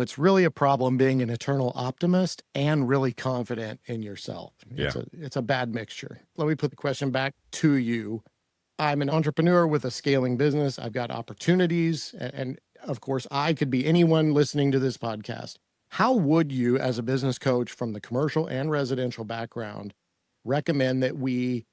It's really a problem being an eternal optimist and really confident in yourself. Yeah. It's a bad mixture. Let me put the question back to you. I'm an entrepreneur with a scaling business. I've got opportunities. And of course, I could be anyone listening to this podcast. How would you, as a business coach from the commercial and residential background, recommend that we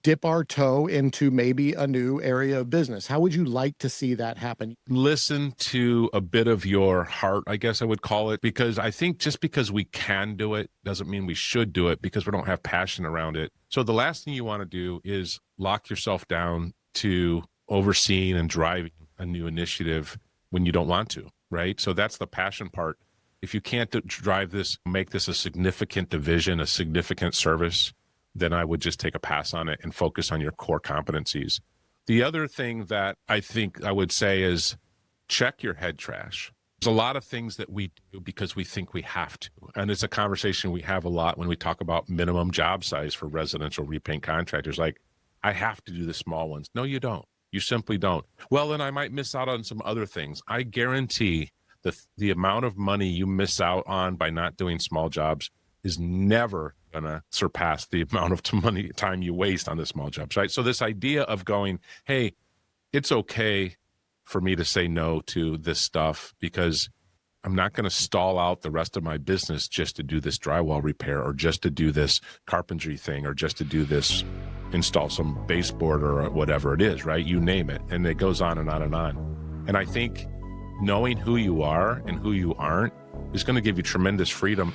dip our toe into maybe a new area of business? How would you like to see that happen? Listen to a bit of your heart, I guess I would call it, because I think just because we can do it doesn't mean we should do it because we don't have passion around it. So the last thing you want to do is lock yourself down to overseeing and driving a new initiative when you don't want to, right? So that's the passion part. If you can't drive this, make this a significant division, a significant service, then I would just take a pass on it and focus on your core competencies. The other thing that I think I would say is check your head trash. There's a lot of things that we do because we think we have to. And it's a conversation we have a lot when we talk about minimum job size for residential repaint contractors. Like, I have to do the small ones. No, you don't. You simply don't. Well, then I might miss out on some other things. I guarantee the amount of money you miss out on by not doing small jobs is never going to surpass the amount of time you waste on the small jobs, right? So this idea of going, hey, it's okay for me to say no to this stuff because I'm not going to stall out the rest of my business just to do this drywall repair or just to do this carpentry thing or just to do this, install some baseboard or whatever it is, right? You name it. And it goes on and on and on. And I think knowing who you are and who you aren't is going to give you tremendous freedom.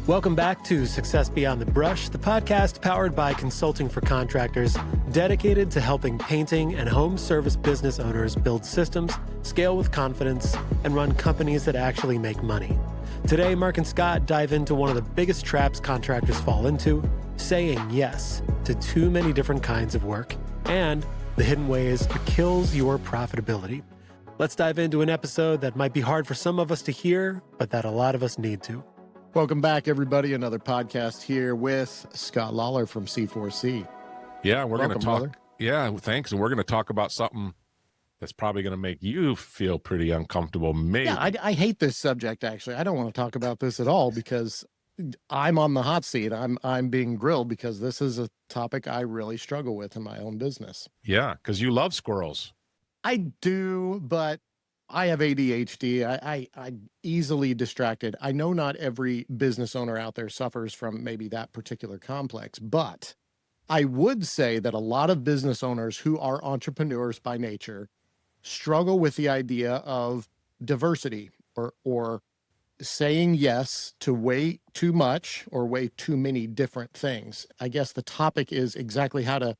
Welcome back to Success Beyond the Brush, the podcast powered by Consulting for Contractors, dedicated to helping painting and home service business owners build systems, scale with confidence, and run companies that actually make money. Today, Mark and Scott dive into one of the biggest traps contractors fall into, saying yes to too many different kinds of work, and the hidden ways it kills your profitability. Let's dive into an episode that might be hard for some of us to hear, but that a lot of us need to. Welcome back, everybody. Another podcast here with Scott Lawler from C4C. Yeah, we're going to talk. Brother. Yeah, thanks. And we're going to talk about something that's probably going to make you feel pretty uncomfortable. Maybe. Yeah, I hate this subject, actually. I don't want to talk about this at all because I'm on the hot seat. I'm being grilled because this is a topic I really struggle with in my own business. Yeah, because you love squirrels. I do, but I have ADHD. I'm easily distracted. I know not every business owner out there suffers from maybe that particular complex, but I would say that a lot of business owners who are entrepreneurs by nature struggle with the idea of diversity or saying yes to way too much or way too many different things. I guess the topic is exactly how to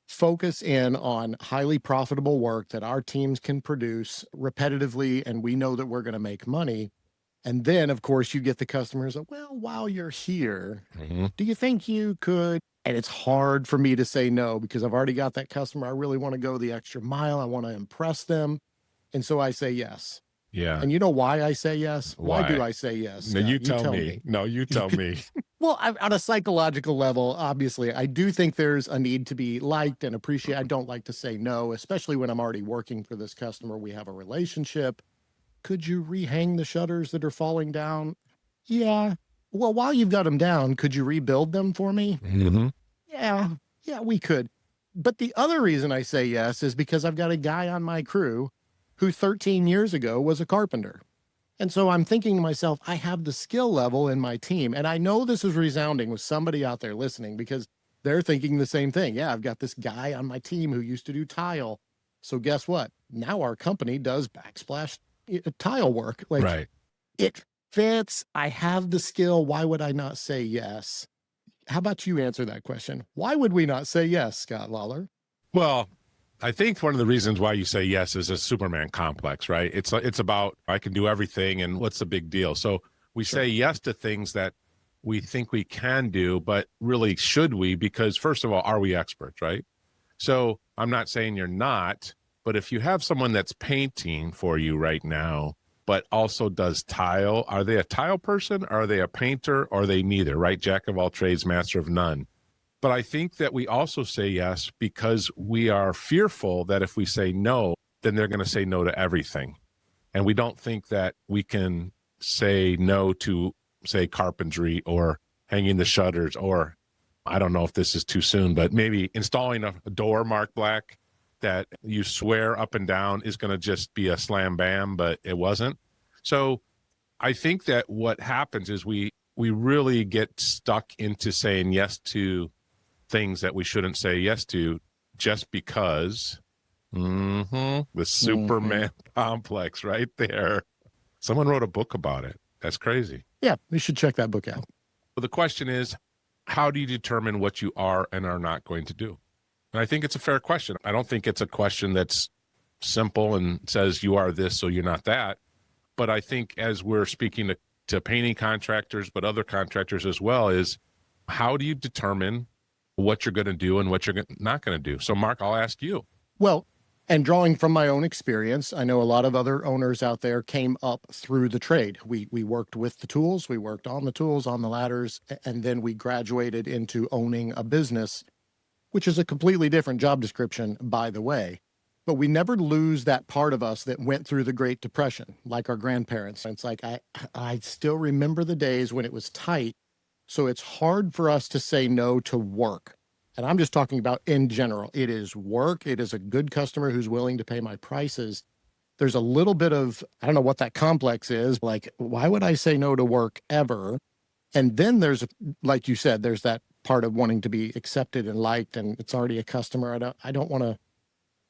focus in on highly profitable work that our teams can produce repetitively, and we know that we're going to make money. And then, of course, you get the customers, well, while you're here, do you think you could? And it's hard for me to say no because I've already got that customer. I really want to go the extra mile. I want to impress them. And so I say yes. Yeah. And you know why I say yes? Why do I say yes? No, you tell me. No, you tell me. Well, on a psychological level, obviously, I do think there's a need to be liked and appreciated. I don't like to say no, especially when I'm already working for this customer. We have a relationship. Could you rehang the shutters that are falling down? Yeah. Well, while you've got them down, could you rebuild them for me? Mm-hmm. Yeah, we could. But the other reason I say yes is because I've got a guy on my crew who 13 years ago was a carpenter. And so I'm thinking to myself, I have the skill level in my team. And I know this is resounding with somebody out there listening because they're thinking the same thing. Yeah, I've got this guy on my team who used to do tile. So guess what? Now our company does backsplash tile work. Like, right. It fits. I have the skill. Why would I not say yes? How about you answer that question? Why would we not say yes, Scott Lawler? Well, I think one of the reasons why you say yes is a Superman complex, right? It's about, I can do everything and what's the big deal? So we say yes to things that we think we can do, but really should we? Because first of all, are we experts, right? So I'm not saying you're not, but if you have someone that's painting for you right now, but also does tile, are they a tile person? Are they a painter? Or are they neither, right? Jack of all trades, master of none. But I think that we also say yes because we are fearful that if we say no, then they're going to say no to everything. And we don't think that we can say no to, say, carpentry or hanging the shutters, or I don't know if this is too soon, but maybe installing a door marked black that you swear up and down is going to just be a slam bam, but it wasn't. So I think that what happens is we really get stuck into saying yes to things that we shouldn't say yes to just because. The Superman complex right there. Someone wrote a book about it. That's crazy. Yeah, you should check that book out. But the question is, how do you determine what you are and are not going to do? And I think it's a fair question. I don't think it's a question that's simple and says you are this, so you're not that. But I think as we're speaking to painting contractors, but other contractors as well, is how do you determine what you're going to do and what you're not going to do? So Mark, I'll ask you. Well, and drawing from my own experience, I know a lot of other owners out there came up through the trade. We worked with the tools, we worked on the tools, on the ladders, and then we graduated into owning a business, which is a completely different job description, by the way. But we never lose that part of us that went through the Great Depression, like our grandparents. It's like, I still remember the days when it was tight. So it's hard for us to say no to work. And I'm just talking about in general. It is work. It is a good customer who's willing to pay my prices. There's a little bit of, I don't know what that complex is. Like, why would I say no to work ever? And then there's, like you said, there's that part of wanting to be accepted and liked, and it's already a customer. I don't want to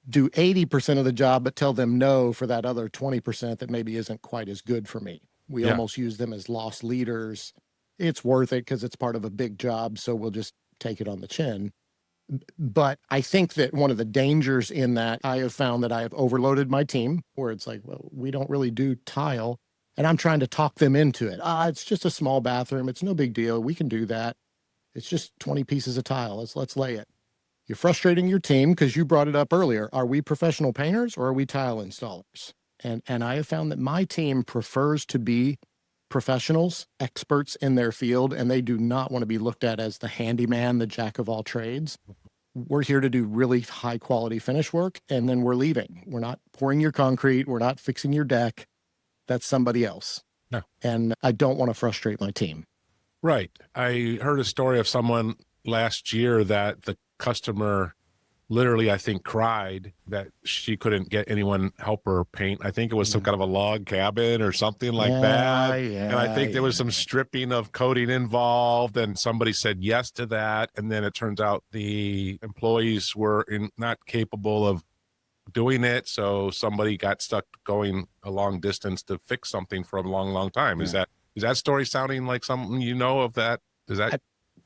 do 80% of the job, but tell them no for that other 20% that maybe isn't quite as good for me. We almost use them as lost leaders. It's worth it because it's part of a big job. So we'll just take it on the chin. But I think that one of the dangers in that, I have found that I have overloaded my team, where it's like, well, we don't really do tile. And I'm trying to talk them into it. It's just a small bathroom. It's no big deal. We can do that. It's just 20 pieces of tile. Let's lay it. You're frustrating your team because you brought it up earlier. Are we professional painters or are we tile installers? And I have found that my team prefers to be professionals, experts in their field, and they do not want to be looked at as the handyman, the jack of all trades. We're here to do really high quality finish work, and then we're leaving. We're not pouring your concrete. We're not fixing your deck. That's somebody else. No. And I don't want to frustrate my team. Right. I heard a story of someone last year that the customer literally, I think, cried that she couldn't get anyone help her paint. I think it was some kind of a log cabin or something like that. And I think there was some stripping of coating involved, and somebody said yes to that. And then it turns out the employees were not capable of doing it. So somebody got stuck going a long distance to fix something for a long, long time. Is that story sounding like something you know of that? Is that?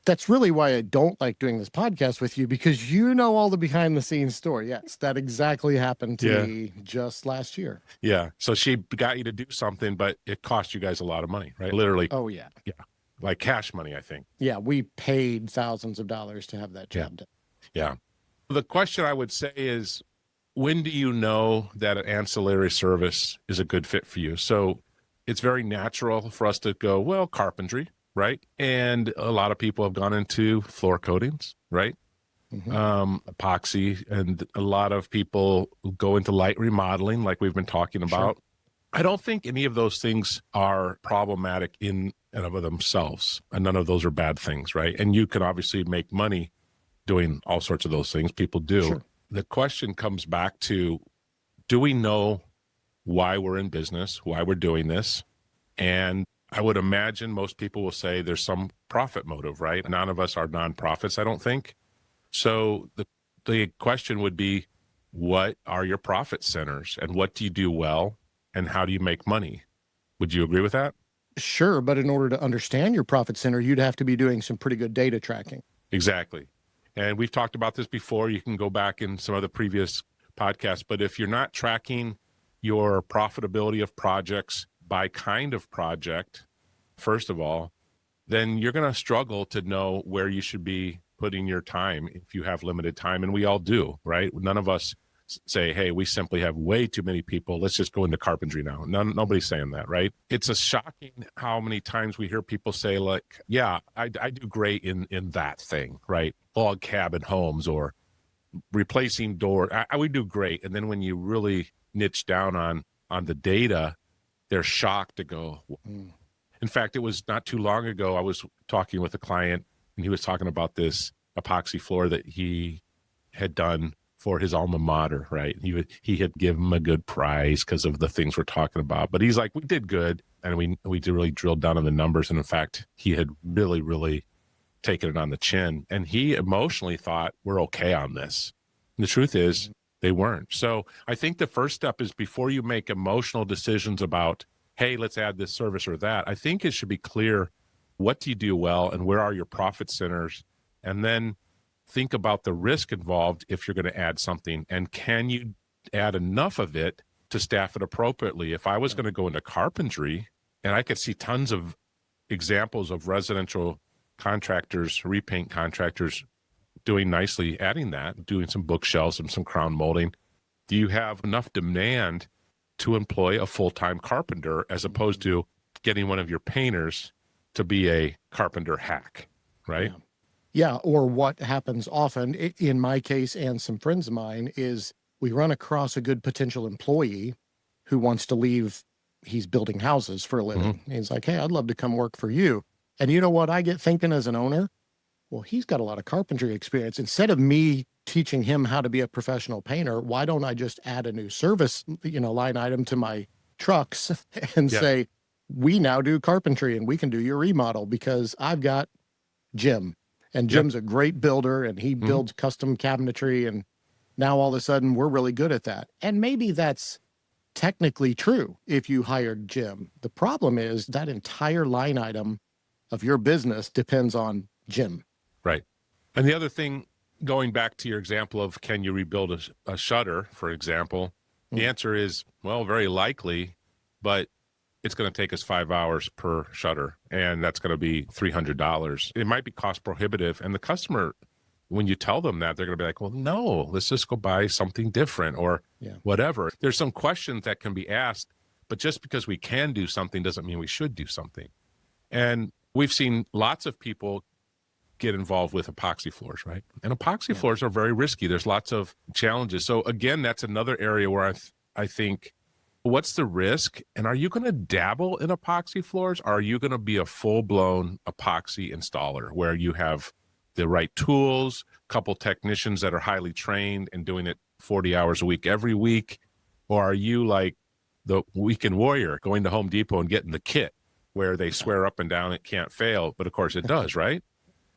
That's really why I don't like doing this podcast with you, because you know all the behind the scenes story. Yes, that exactly happened to me just last year. Yeah. So she got you to do something, but it cost you guys a lot of money, right? Literally. Oh, yeah. Yeah. Like cash money, I think. Yeah. We paid thousands of dollars to have that job done. Yeah. The question I would say is, when do you know that an ancillary service is a good fit for you? So it's very natural for us to go, well, carpentry. Right. And a lot of people have gone into floor coatings, right? Epoxy, and a lot of people go into light remodeling, like we've been talking about. Sure. I don't think any of those things are problematic in and of themselves, and none of those are bad things, right? And you can obviously make money doing all sorts of those things. People do. Sure. The question comes back to, do we know why we're in business, why we're doing this? And I would imagine most people will say there's some profit motive, right? None of us are nonprofits, I don't think. So the question would be, what are your profit centers, and what do you do well, and how do you make money? Would you agree with that? Sure, but in order to understand your profit center, you'd have to be doing some pretty good data tracking. Exactly. And we've talked about this before. You can go back in some of the previous podcasts, but if you're not tracking your profitability of projects by kind of project, first of all, then you're going to struggle to know where you should be putting your time if you have limited time. And we all do, right? None of us say, hey, we simply have way too many people. Let's just go into carpentry now. Nobody's saying that, right? It's a shocking how many times we hear people say, like, yeah, I do great in that thing, right? Log cabin homes or replacing door. We do great. And then when you really niche down on on the data, they're shocked to go. In fact, it was not too long ago, I was talking with a client and he was talking about this epoxy floor that he had done for his alma mater, right? He had given him a good price because of the things we're talking about. But he's like, we did good. And we really drilled down on the numbers. And in fact, he had really, really taken it on the chin. And he emotionally thought, we're okay on this. And the truth is, they weren't. So I think the first step is before you make emotional decisions about, hey, let's add this service or that, I think it should be clear, what do you do well and where are your profit centers? And then think about the risk involved if you're going to add something. And can you add enough of it to staff it appropriately? If I was going to go into carpentry, and I could see tons of examples of residential contractors, repaint contractors doing nicely, adding that, doing some bookshelves and some crown molding. Do you have enough demand to employ a full-time carpenter as opposed to getting one of your painters to be a carpenter hack, right? Yeah, or what happens often, in my case and some friends of mine, is we run across a good potential employee who wants to leave. He's building houses for a living. He's like, hey, I'd love to come work for you. And you know what I get thinking as an owner? Well, he's got a lot of carpentry experience. Instead of me teaching him how to be a professional painter, why don't I just add a new service, line item to my trucks and say, we now do carpentry and we can do your remodel because I've got Jim. And Jim's a great builder and he builds custom cabinetry. And now all of a sudden we're really good at that. And maybe that's technically true if you hired Jim. The problem is that entire line item of your business depends on Jim. Right. And the other thing, going back to your example of can you rebuild a shutter, for example, the answer is, well, very likely, but it's going to take us 5 hours per shutter, and that's going to be $300. It might be cost prohibitive. And the customer, when you tell them that, they're going to be like, well, no, let's just go buy something different or whatever. There's some questions that can be asked, but just because we can do something doesn't mean we should do something. And we've seen lots of people get involved with epoxy floors, right? And epoxy floors are very risky. There's lots of challenges. So again, that's another area where I think, what's the risk? And are you going to dabble in epoxy floors? Or are you going to be a full-blown epoxy installer where you have the right tools, couple technicians that are highly trained and doing it 40 hours a week every week? Or are you like the weekend warrior going to Home Depot and getting the kit where they swear up and down it can't fail, but of course it does, right?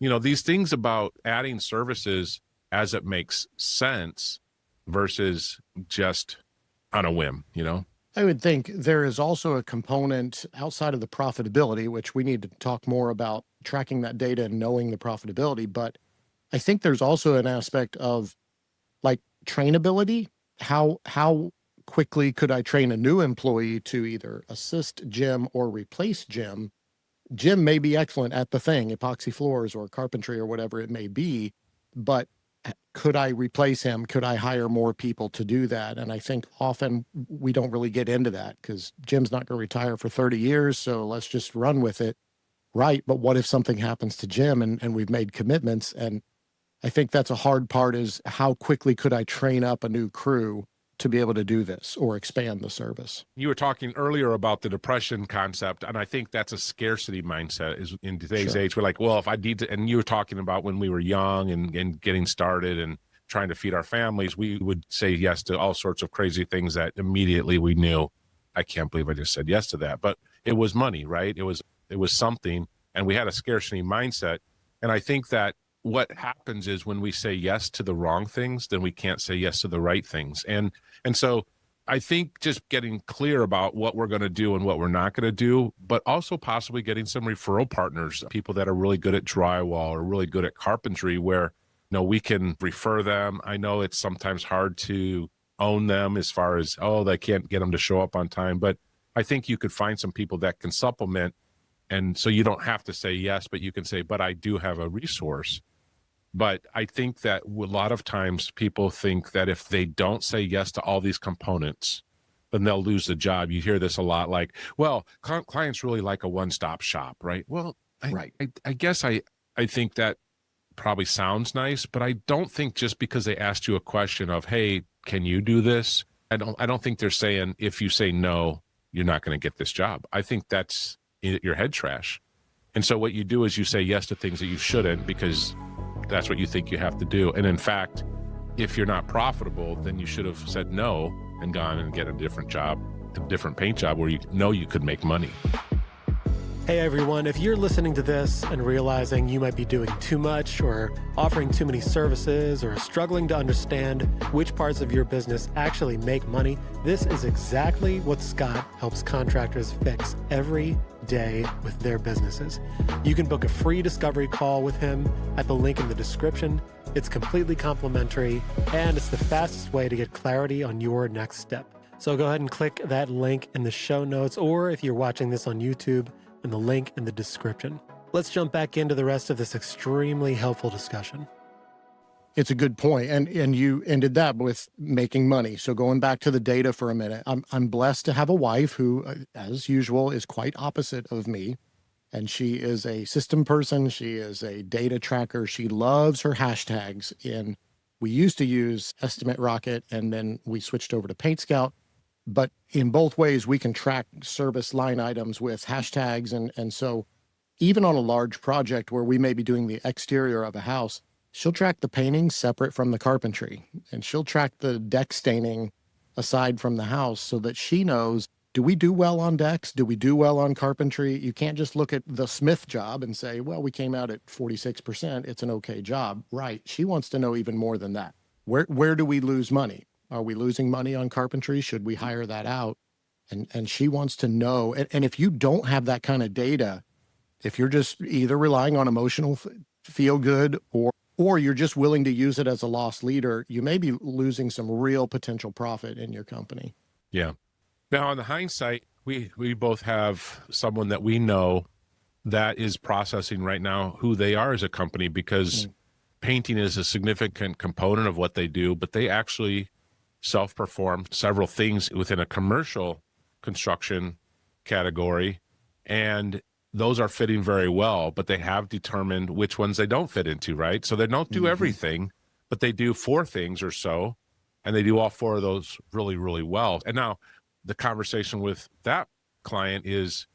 These things about adding services as it makes sense versus just on a whim, I would think there is also a component outside of the profitability, which we need to talk more about tracking that data and knowing the profitability. But I think there's also an aspect of like trainability. How quickly could I train a new employee to either assist Jim or replace Jim? Jim may be excellent at the thing, epoxy floors or carpentry or whatever it may be, but could I replace him? Could I hire more people to do that? And I think often we don't really get into that because Jim's not going to retire for 30 years. So let's just run with it. Right. But what if something happens to Jim and we've made commitments? And I think that's a hard part is how quickly could I train up a new crew to be able to do this or expand the service? You were talking earlier about the depression concept, and I think that's a scarcity mindset is in today's age. We're like, well, if I need to, and you were talking about when we were young and getting started and trying to feed our families, we would say yes to all sorts of crazy things that immediately we knew, I can't believe I just said yes to that. But it was money, right? It was something, and we had a scarcity mindset. And I think that what happens is when we say yes to the wrong things, then we can't say yes to the right things. And so I think just getting clear about what we're going to do and what we're not going to do, but also possibly getting some referral partners, people that are really good at drywall or really good at carpentry where, we can refer them. I know it's sometimes hard to own them as far as, they can't get them to show up on time, but I think you could find some people that can supplement. And so you don't have to say yes, but you can say, but I do have a resource. But I think that a lot of times people think that if they don't say yes to all these components, then they'll lose the job. You hear this a lot, like, well, clients really like a one-stop shop, right? Well, I guess I think that probably sounds nice, but I don't think just because they asked you a question of, hey, can you do this? I don't think they're saying if you say no, you're not going to get this job. I think that's your head trash. And so what you do is you say yes to things that you shouldn't because that's what you think you have to do. And in fact, if you're not profitable, then you should have said no and gone and get a different job, a different paint job where you know you could make money. Hey everyone, if you're listening to this and realizing you might be doing too much or offering too many services or struggling to understand which parts of your business actually make money, this is exactly what Scott helps contractors fix every day with their businesses. You can book a free discovery call with him at the link in the description. It's completely complimentary, and it's the fastest way to get clarity on your next step. So go ahead and click that link in the show notes, or if you're watching this on YouTube, and the link in the description. Let's jump back into the rest of this extremely helpful discussion. It's a good point. And you ended that with making money. So going back to the data for a minute, I'm blessed to have a wife who, as usual, is quite opposite of me. And she is a system person. She is a data tracker. She loves her hashtags. We used to use Estimate Rocket, and then we switched over to Paint Scout. But in both ways, we can track service line items with hashtags. And so even on a large project where we may be doing the exterior of a house, she'll track the painting separate from the carpentry, and she'll track the deck staining aside from the house so that she knows, do we do well on decks? Do we do well on carpentry? You can't just look at the Smith job and say, well, we came out at 46%. It's an okay job. Right. She wants to know even more than that. Where do we lose money? Are we losing money on carpentry? Should we hire that out? And she wants to know. And if you don't have that kind of data, if you're just either relying on emotional feel good or you're just willing to use it as a loss leader, you may be losing some real potential profit in your company. Yeah. Now, on the hindsight, we both have someone that we know that is processing right now who they are as a company, because painting is a significant component of what they do, but they actually self-perform several things within a commercial construction category, and those are fitting very well, but they have determined which ones they don't fit into, right? So they don't do everything, but they do 4 things or so, and they do all 4 of those really, really well. And now the conversation with that client is,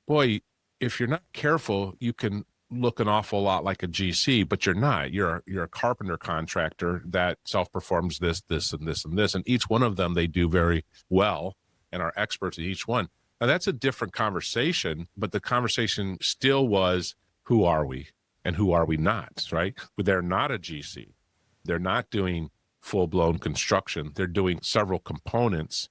boy, if you're not careful, you can look an awful lot like a GC, but you're not. You're a carpenter contractor that self-performs this, and this, and this. And each one of them, they do very well and are experts in each one. Now, that's a different conversation, but the conversation still was, who are we and who are we not, right? They're not a GC. They're not doing full-blown construction. They're doing several components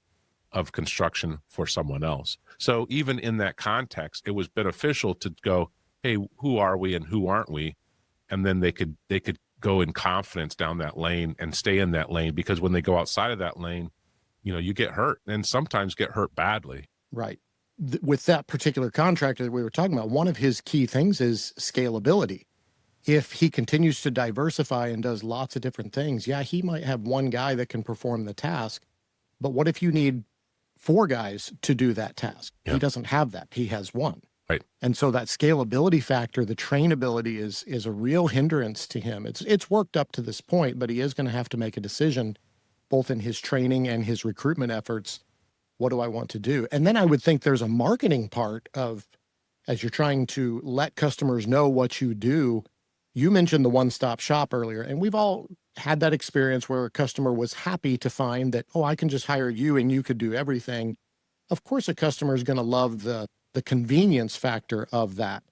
of construction for someone else. So even in that context, it was beneficial to go, hey, who are we and who aren't we? And then they could go in confidence down that lane and stay in that lane, because when they go outside of that lane, you get hurt, and sometimes get hurt badly. Right. With that particular contractor that we were talking about, one of his key things is scalability. If he continues to diversify and does lots of different things, yeah, he might have one guy that can perform the task, but what if you need 4 guys to do that task? Yeah. He doesn't have that. He has 1. Right. And so that scalability factor, the trainability is a real hindrance to him. It's worked up to this point, but he is going to have to make a decision both in his training and his recruitment efforts. What do I want to do? And then I would think there's a marketing part of, as you're trying to let customers know what you do. You mentioned the one-stop shop earlier, and we've all had that experience where a customer was happy to find that, oh, I can just hire you and you could do everything. Of course, a customer is going to love the convenience factor of that.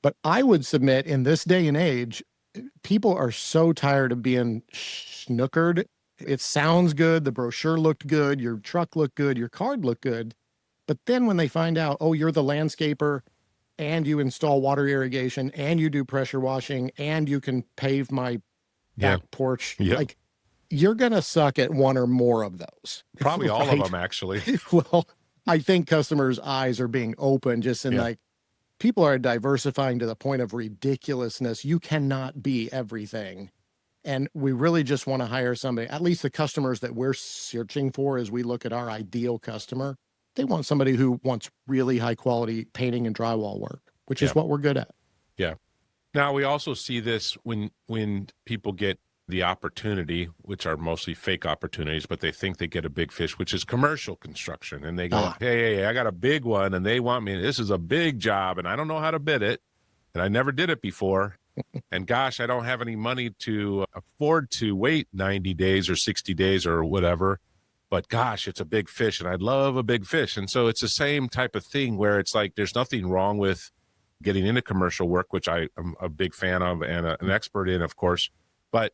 But I would submit, in this day and age, people are so tired of being snookered. It sounds good. The brochure looked good. Your truck looked good. Your card looked good. But then when they find out, oh, you're the landscaper and you install water irrigation and you do pressure washing and you can pave my back porch, like, you're going to suck at one or more of those. Probably all of them, actually. Well, I think customers' eyes are being opened just in like, people are diversifying to the point of ridiculousness. You cannot be everything. And we really just want to hire somebody, at least the customers that we're searching for as we look at our ideal customer. They want somebody who wants really high quality painting and drywall work, which is what we're good at. Yeah. Now, we also see this when people get the opportunity, which are mostly fake opportunities, but they think they get a big fish, which is commercial construction. And they go, hey, I got a big one and they want me. This is a big job and I don't know how to bid it. And I never did it before. And gosh, I don't have any money to afford to wait 90 days or 60 days or whatever. But gosh, it's a big fish and I'd love a big fish. And so it's the same type of thing where it's like there's nothing wrong with getting into commercial work, which I am a big fan of and an expert in, of course. But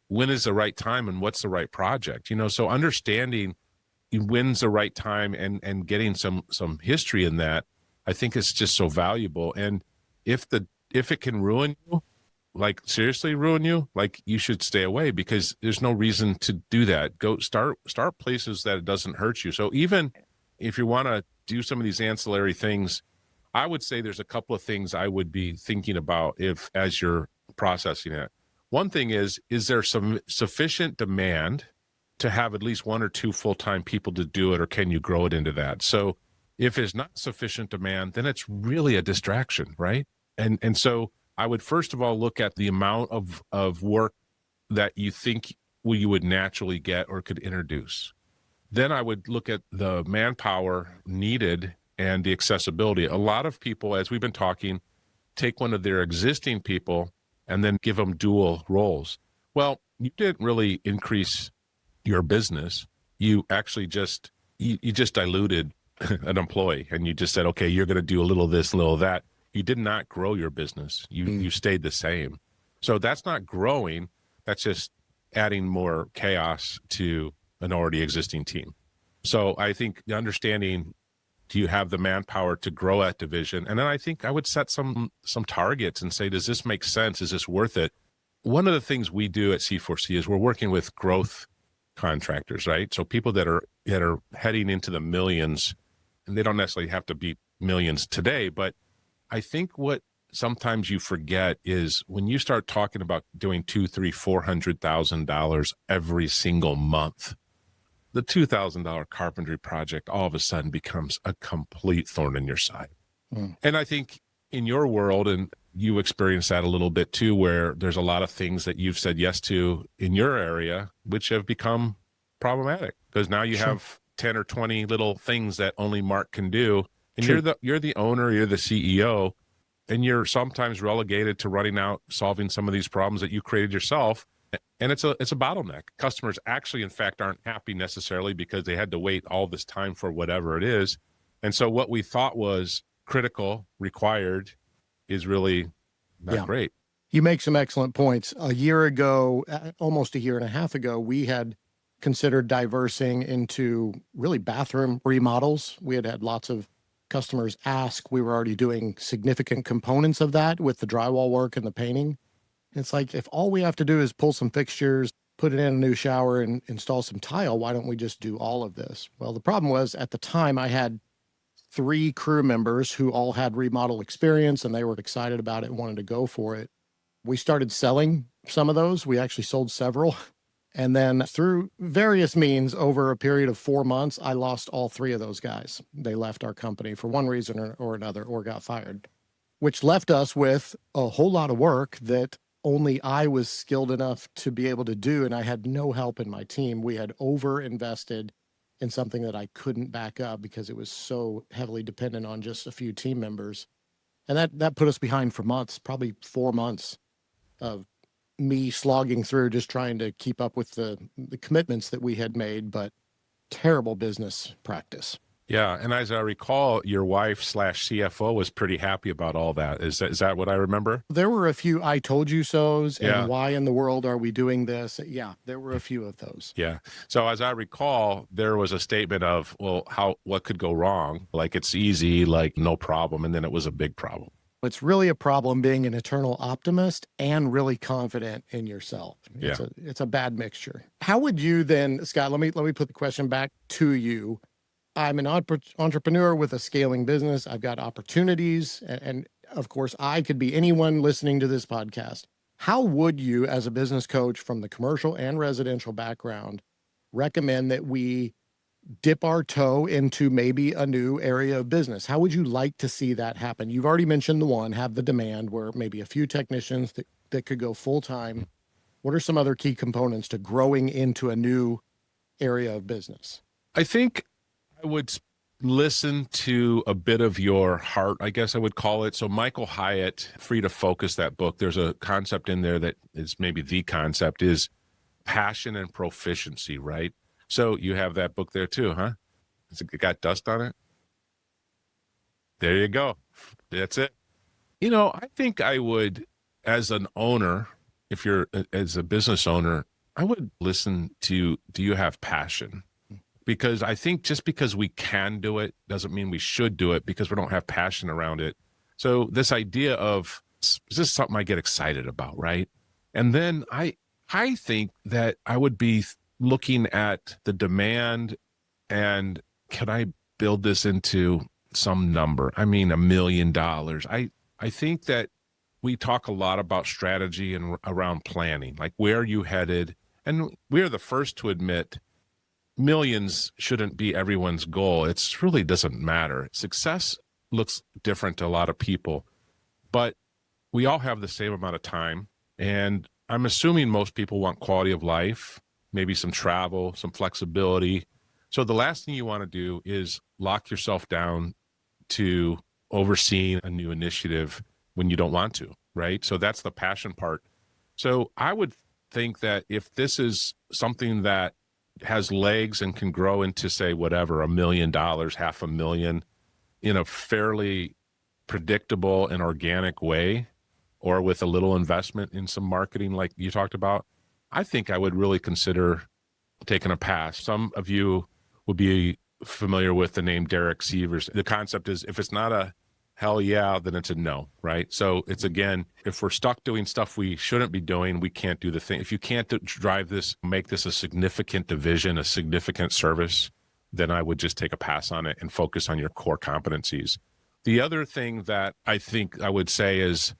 when is the right time and what's the right project? So understanding when's the right time and getting some history in that, I think is just so valuable. And if it can ruin you, like seriously ruin you, like you should stay away because there's no reason to do that. Go start places that it doesn't hurt you. So even if you want to do some of these ancillary things, I would say there's a couple of things I would be thinking about as you're processing it. One thing is there some sufficient demand to have at least one or two full-time people to do it, or can you grow it into that? So if it's not sufficient demand, then it's really a distraction, right? And so I would first of all look at the amount of work that you think you would naturally get or could introduce. Then I would look at the manpower needed and the accessibility. A lot of people, as we've been talking, take one of their existing people and then give them dual roles. Well, you didn't really increase your business. You actually just diluted an employee and you just said, okay, you're going to do a little of this, a little of that. You did not grow your business. You stayed the same. So that's not growing. That's just adding more chaos to an already existing team. So I think the understanding, do you have the manpower to grow that division? And then I think I would set some targets and say, does this make sense? Is this worth it? One of the things we do at C4C is we're working with growth contractors, right? So people that are heading into the millions, and they don't necessarily have to be millions today, but I think what sometimes you forget is when you start talking about doing $200,000, $300,000, $400,000 every single month, the $2,000 carpentry project all of a sudden becomes a complete thorn in your side. And I think in your world, and you experience that a little bit too, where there's a lot of things that you've said yes to in your area, which have become problematic because now you have 10 or 20 little things that only Mark can do. And you're the owner, you're the CEO, and you're sometimes relegated to running out, solving some of these problems that you created yourself. And it's a bottleneck. Customers actually, in fact, aren't happy necessarily because they had to wait all this time for whatever it is. And so what we thought was critical, required, is really not great. You make some excellent points. A year ago, almost a year and a half ago, we had considered diversing into really bathroom remodels. We had lots of customers ask. We were already doing significant components of that with the drywall work and the painting. It's like, if all we have to do is pull some fixtures, put in a new shower and install some tile, why don't we just do all of this? Well, the problem was at the time I had 3 crew members who all had remodel experience and they were excited about it and wanted to go for it. We started selling some of those. We actually sold several. And then through various means over a period of 4 months, I lost all 3 of those guys. They left our company for one reason or another, or got fired, which left us with a whole lot of work that only I was skilled enough to be able to do. And I had no help in my team. We had over invested in something that I couldn't back up because it was so heavily dependent on just a few team members. And that put us behind for months, probably 4 months of me slogging through, just trying to keep up with the commitments that we had made, but terrible business practice. Yeah. And as I recall, your wife / CFO was pretty happy about all that. Is that what I remember? There were a few I told you so's and why in the world are we doing this? Yeah, there were a few of those. Yeah. So as I recall, there was a statement of, well, what could go wrong? Like it's easy, like no problem. And then it was a big problem. It's really a problem being an eternal optimist and really confident in yourself. It's a bad mixture. How would you then, Scott, let me put the question back to you. I'm an entrepreneur with a scaling business. I've got opportunities. And of course, I could be anyone listening to this podcast. How would you, as a business coach from the commercial and residential background, recommend that we dip our toe into maybe a new area of business? How would you like to see that happen? You've already mentioned the one, have the demand where maybe a few technicians that could go full time. What are some other key components to growing into a new area of business? I think I would listen to a bit of your heart, I guess I would call it. So Michael Hyatt, Free to Focus, that book, there's a concept in there that is maybe the concept is passion and proficiency, right? So you have that book there too, huh? Has it got dust on it? There you go. That's it. I think I would, as an owner, if you're as a business owner, I would listen to, do you have passion? Because I think just because we can do it doesn't mean we should do it because we don't have passion around it. So this idea of, is this something I get excited about, right? And then I think that I would be looking at the demand and can I build this into some number? I mean, $1 million. I think that we talk a lot about strategy and around planning, like where are you headed? And we're the first to admit millions shouldn't be everyone's goal. It really doesn't matter. Success looks different to a lot of people, but we all have the same amount of time. And I'm assuming most people want quality of life, maybe some travel, some flexibility. So the last thing you want to do is lock yourself down to overseeing a new initiative when you don't want to, right? So that's the passion part. So I would think that if this is something that has legs and can grow into, say, whatever, $1 million, $500,000 in a fairly predictable and organic way, or with a little investment in some marketing like you talked about, I think I would really consider taking a pass. Some of you would be familiar with the name Derek Sievers. The concept is if it's not a hell yeah, then it's a no, right? So it's, again, if we're stuck doing stuff we shouldn't be doing, we can't do the thing. If you can't drive this, make this a significant division, a significant service, then I would just take a pass on it and focus on your core competencies. The other thing that I think I would say is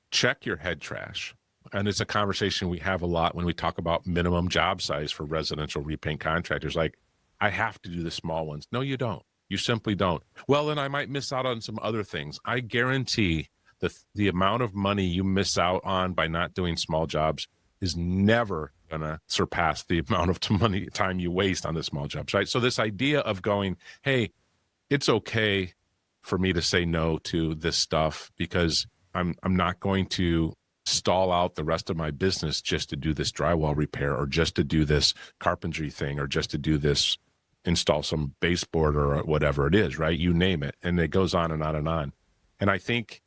check your head trash. And it's a conversation we have a lot when we talk about minimum job size for residential repaint contractors. Like, I have to do the small ones. No, you don't. You simply don't. Well, then I might miss out on some other things. I guarantee the amount of money you miss out on by not doing small jobs is never going to surpass the amount of time you waste on the small jobs, right? So this idea of going, hey, it's okay for me to say no to this stuff because I'm not going to stall out the rest of my business just to do this drywall repair or just to do this carpentry thing or just to do this, install some baseboard or whatever it is, right? You name it. And it goes on and on and on. And I think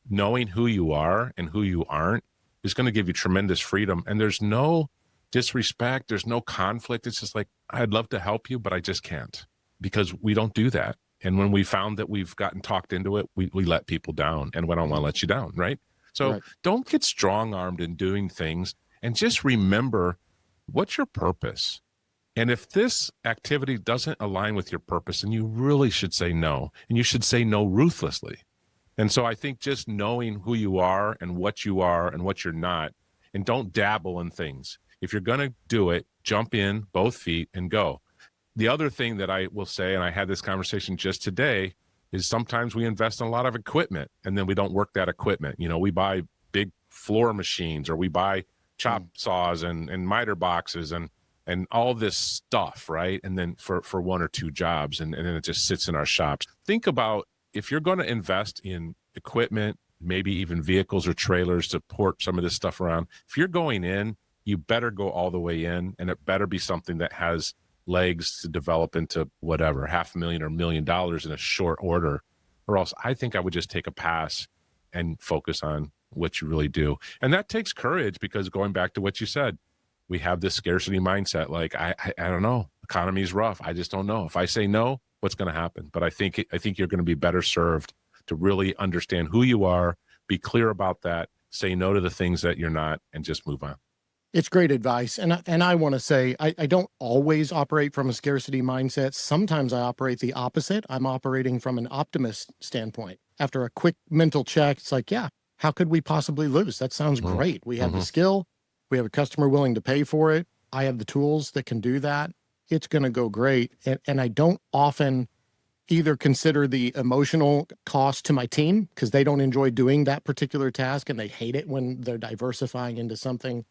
knowing who you are and who you aren't is going to give you tremendous freedom. And there's no disrespect. There's no conflict. It's just like, I'd love to help you, but I just can't, because we don't do that. And when we found that we've gotten talked into it, we let people down, and we don't want to let you down, right? So Right. Don't get strong-armed in doing things, and just remember, what's your purpose? And if this activity doesn't align with your purpose, then you really should say no, and you should say no ruthlessly. And so I think just knowing who you are and what you're not, and don't dabble in things. If you're going to do it, jump in both feet and go. The other thing that I will say, and I had this conversation just today, is sometimes we invest in a lot of equipment and then we don't work that equipment. You know, we buy big floor machines, or we buy chop saws and miter boxes and all this stuff, right? And then for one or two jobs, and then it just sits in our shops. Think about, if you're going to invest in equipment, maybe even vehicles or trailers to port some of this stuff around, if you're going in, you better go all the way in, and it better be something that has legs to develop into whatever, $500,000 or $1 million in a short order, or else I think I would just take a pass and focus on what you really do. And that takes courage, because going back to what you said, we have this scarcity mindset. Like, I don't know, economy's rough. I just don't know. If I say no, what's going to happen? But I think you're going to be better served to really understand who you are, be clear about that, say no to the things that you're not, and just move on. It's great advice. And I want to say, I don't always operate from a scarcity mindset. Sometimes I operate the opposite. I'm operating from an optimist standpoint. After a quick mental check, it's like, yeah, how could we possibly lose? That sounds great. We have the skill. We have a customer willing to pay for it. I have the tools that can do that. It's going to go great. And I don't often either consider the emotional cost to my team, because they don't enjoy doing that particular task and they hate it when they're diversifying into something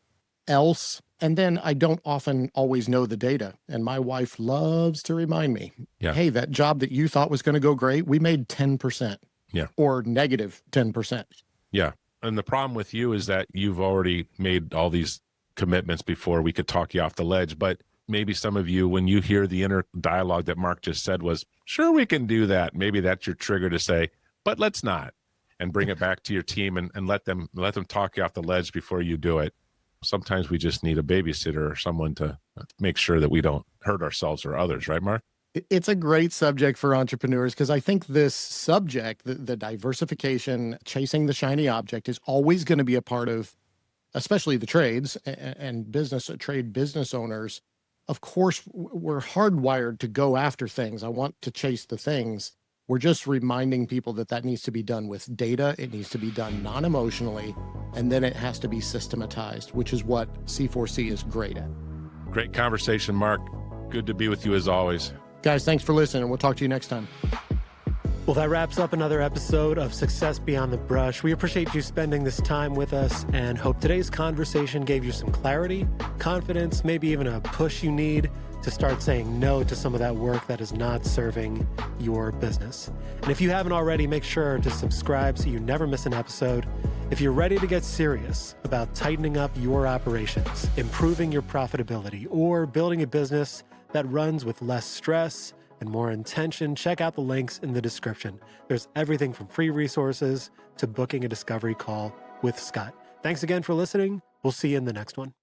else. And then I don't often always know the data. And my wife loves to remind me, Yeah. hey, that job that you thought was going to go great, we made 10%. Yeah. Or negative 10%. Yeah. And the problem with you is that you've already made all these commitments before we could talk you off the ledge. But maybe some of you, when you hear the inner dialogue that Mark just said was, sure, we can do that. Maybe that's your trigger to say, but let's not, and bring it back to your team and let them talk you off the ledge before you do it. Sometimes we just need a babysitter or someone to make sure that we don't hurt ourselves or others. Right, Mark? It's a great subject for entrepreneurs because I think this subject, the diversification, chasing the shiny object, is always going to be a part of, especially the trades and trade business owners. Of course, we're hardwired to go after things. I want to chase the things. We're just reminding people that needs to be done with data. It needs to be done non-emotionally, and then it has to be systematized, which is what C4C is great at. Great conversation, Mark. Good to be with you as always. Guys, thanks for listening. We'll talk to you next time. Well, that wraps up another episode of Success Beyond the Brush. We appreciate you spending this time with us and hope today's conversation gave you some clarity, confidence, maybe even a push you need to start saying no to some of that work that is not serving your business. And if you haven't already, make sure to subscribe so you never miss an episode. If you're ready to get serious about tightening up your operations, improving your profitability, or building a business that runs with less stress and more intention, check out the links in the description. There's everything from free resources to booking a discovery call with Scott. Thanks again for listening. We'll see you in the next one.